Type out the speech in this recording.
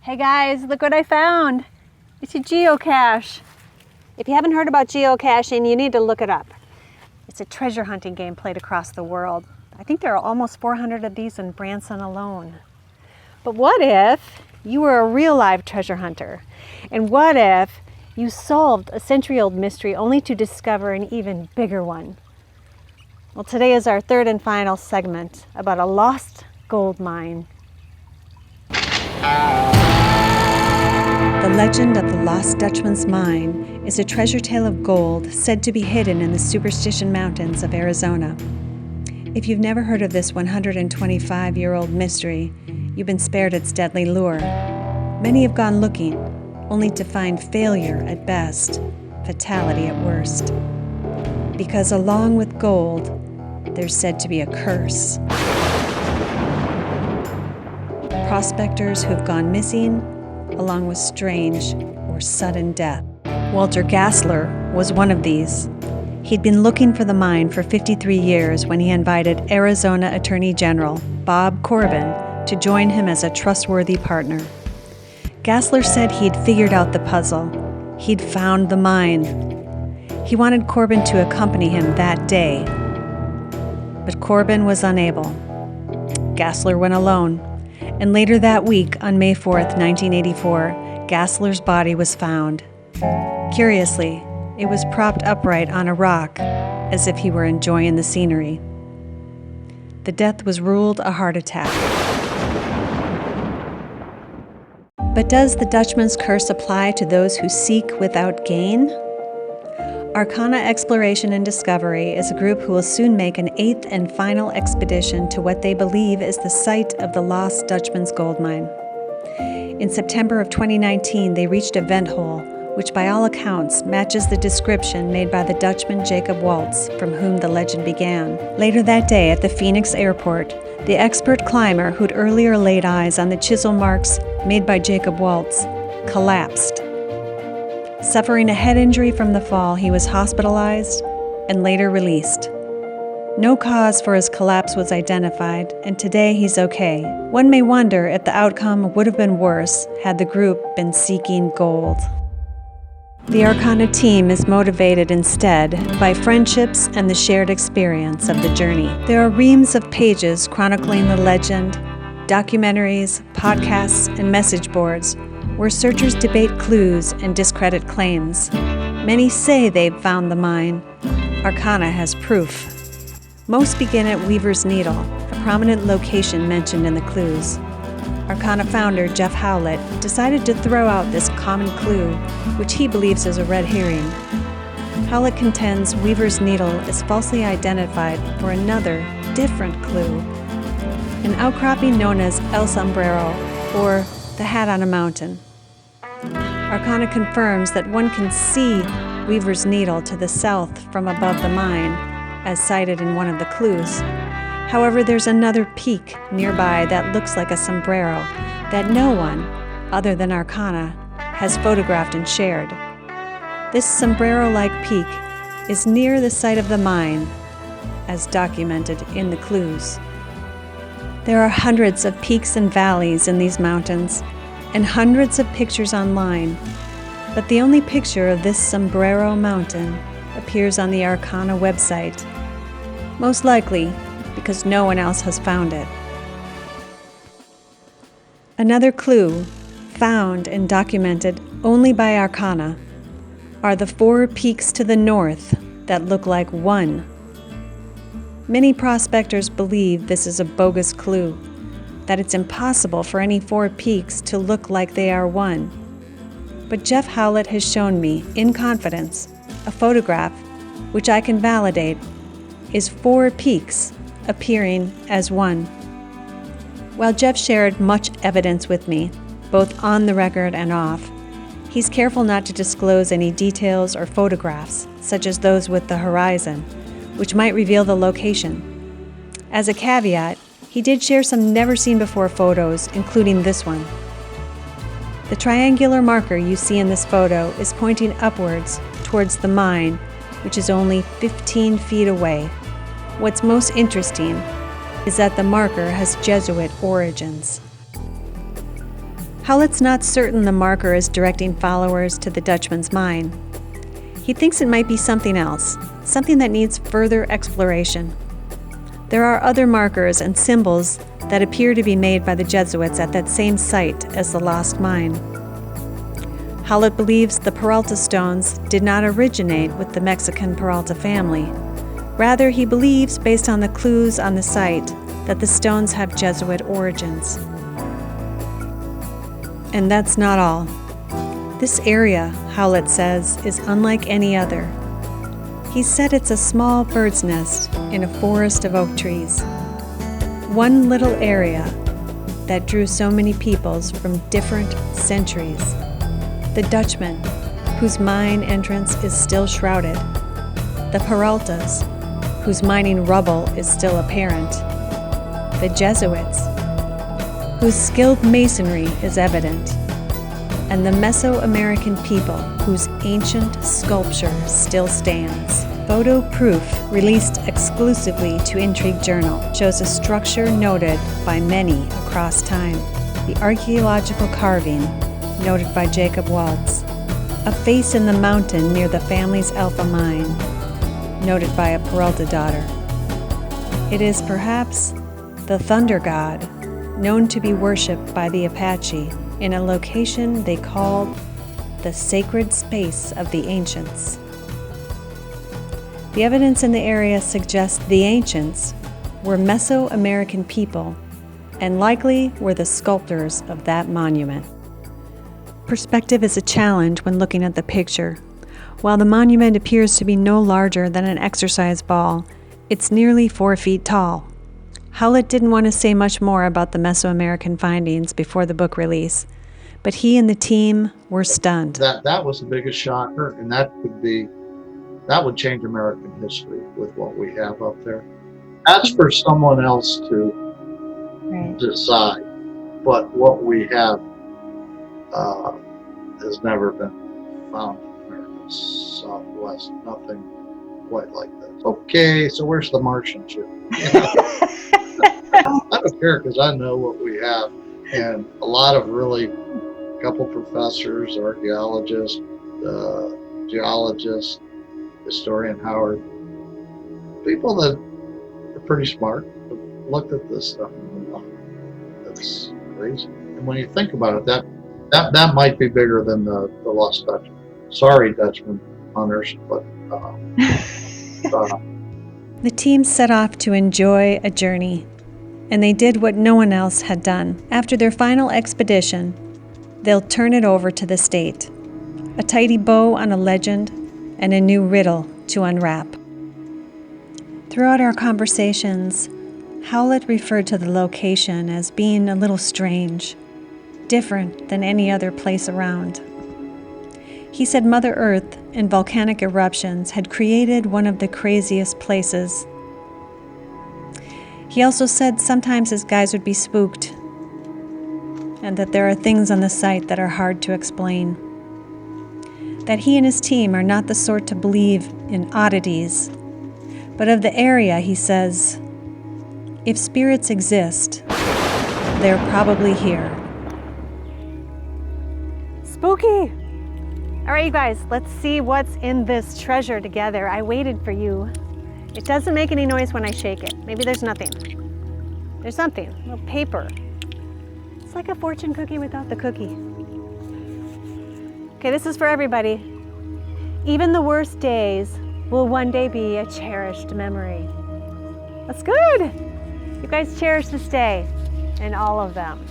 Hey guys, look what I found. It's a geocache. If you haven't heard about geocaching, you need to look it up. It's a treasure hunting game played across the world. I think there are almost 400 of these in Branson alone. But what if you were a real live treasure hunter? And what if you solved a century-old mystery only to discover an even bigger one? Well, today is our third and final segment about a lost gold mine. The legend of the Lost Dutchman's mine is a treasure tale of gold said to be hidden in the Superstition Mountains of Arizona. If you've never heard of this 125-year-old mystery, you've been spared its deadly lure. Many have gone looking, only to find failure at best, fatality at worst. Because along with gold, there's said to be a curse. Prospectors who've gone missing, along with strange or sudden death. Walter Gassler was one of these. He'd been looking for the mine for 53 years when he invited Arizona Attorney General Bob Corbin to join him as a trustworthy partner. Gassler said he'd figured out the puzzle. He'd found the mine. He wanted Corbin to accompany him that day. But Corbin was unable. Gassler went alone. And later that week, on May 4th, 1984, Gassler's body was found. Curiously, it was propped upright on a rock, as if he were enjoying the scenery. The death was ruled a heart attack. But does the Dutchman's curse apply to those who seek without gain? Arcana Exploration Discovery is a group who will soon make an 8th and final expedition to what they believe is the site of the Lost Dutchman's gold mine. In September of 2019, they reached a vent hole, which by all accounts matches the description made by the Dutchman Jacob Waltz, from whom the legend began. Later that day at the Phoenix airport, the expert climber who'd earlier laid eyes on the chisel marks made by Jacob Waltz collapsed. Suffering a head injury from the fall, he was hospitalized and later released. No cause for his collapse was identified, and today he's okay. One may wonder if the outcome would have been worse had the group been seeking gold. The Arcana team is motivated instead by friendships and the shared experience of the journey. There are reams of pages chronicling the legend, documentaries, podcasts, and message boards where searchers debate clues and discredit claims. Many say they've found the mine. Arcana has proof. Most begin at Weaver's Needle, a prominent location mentioned in the clues. Arcana founder Jeff Howlett decided to throw out this common clue, which he believes is a red herring. Howlett contends Weaver's Needle is falsely identified for another, different clue, an outcropping known as El Sombrero, or the Hat on a Mountain. Arcana confirms that one can see Weaver's Needle to the south from above the mine, as cited in one of the clues. However, there's another peak nearby that looks like a sombrero that no one, other than Arcana, has photographed and shared. This sombrero-like peak is near the site of the mine, as documented in the clues. There are hundreds of peaks and valleys in these mountains, and hundreds of pictures online, but the only picture of this sombrero mountain appears on the Arcana website, most likely because no one else has found it. Another clue, found and documented only by Arcana, are the 4 peaks to the north that look like one. Many prospectors believe this is a bogus clue, that it's impossible for any 4 peaks to look like they are one. But Jeff Howlett has shown me, in confidence, a photograph, which I can validate, is 4 peaks appearing as one. While Jeff shared much evidence with me, both on the record and off, he's careful not to disclose any details or photographs, such as those with the horizon, which might reveal the location. As a caveat, he did share some never-seen-before photos, including this one. The triangular marker you see in this photo is pointing upwards towards the mine, which is only 15 feet away. What's most interesting is that the marker has Jesuit origins. Howlett's not certain the marker is directing followers to the Dutchman's mine. He thinks it might be something else, something that needs further exploration. There are other markers and symbols that appear to be made by the Jesuits at that same site as the lost mine. Howlett believes the Peralta stones did not originate with the Mexican Peralta family. Rather, he believes, based on the clues on the site, that the stones have Jesuit origins. And that's not all. This area, Howlett says, is unlike any other. He said it's a small bird's nest in a forest of oak trees. One little area that drew so many peoples from different centuries. The Dutchman, whose mine entrance is still shrouded. The Peraltas, whose mining rubble is still apparent. The Jesuits, whose skilled masonry is evident. And the Mesoamerican people, whose ancient sculpture still stands. Photo proof, released exclusively to Intrigue Journal, shows a structure noted by many across time. The archeological carving, noted by Jacob Waltz. A face in the mountain near the family's Alpha mine, noted by a Peralta daughter. It is perhaps the thunder god, known to be worshipped by the Apache in a location they called the sacred space of the ancients. The evidence in the area suggests the ancients were Mesoamerican people and likely were the sculptors of that monument. Perspective is a challenge when looking at the picture. While the monument appears to be no larger than an exercise ball, it's nearly 4 feet tall. Howlett didn't want to say much more about the Mesoamerican findings before the book release, but he and the team were stunned. That was the biggest shocker, and that would change American history with what we have up there. That's for someone else to decide, but what we have has never been found in America's Southwest. Nothing quite like this. Okay, so where's the Martian ship? I don't care because I know what we have, and a lot of couple professors, archaeologists, geologists, historian Howard, people that are pretty smart, have looked at this stuff and thought, that's crazy. And when you think about it, that might be bigger than the Lost Dutchman. Sorry, Dutchman hunters, but the team set off to enjoy a journey, and they did what no one else had done. After their final expedition, they'll turn it over to the state. A tidy bow on a legend and a new riddle to unwrap. Throughout our conversations, Howlett referred to the location as being a little strange, different than any other place around. He said Mother Earth and volcanic eruptions had created one of the craziest places. He also said sometimes his guys would be spooked, and that there are things on the site that are hard to explain. That he and his team are not the sort to believe in oddities, but of the area, he says, if spirits exist, they're probably here. Spooky! All right, you guys, let's see what's in this treasure together. I waited for you. It doesn't make any noise when I shake it. Maybe there's nothing. There's something, a little paper. It's like a fortune cookie without the cookie. Okay, this is for everybody. Even the worst days will one day be a cherished memory. That's good. You guys cherish this day and all of them.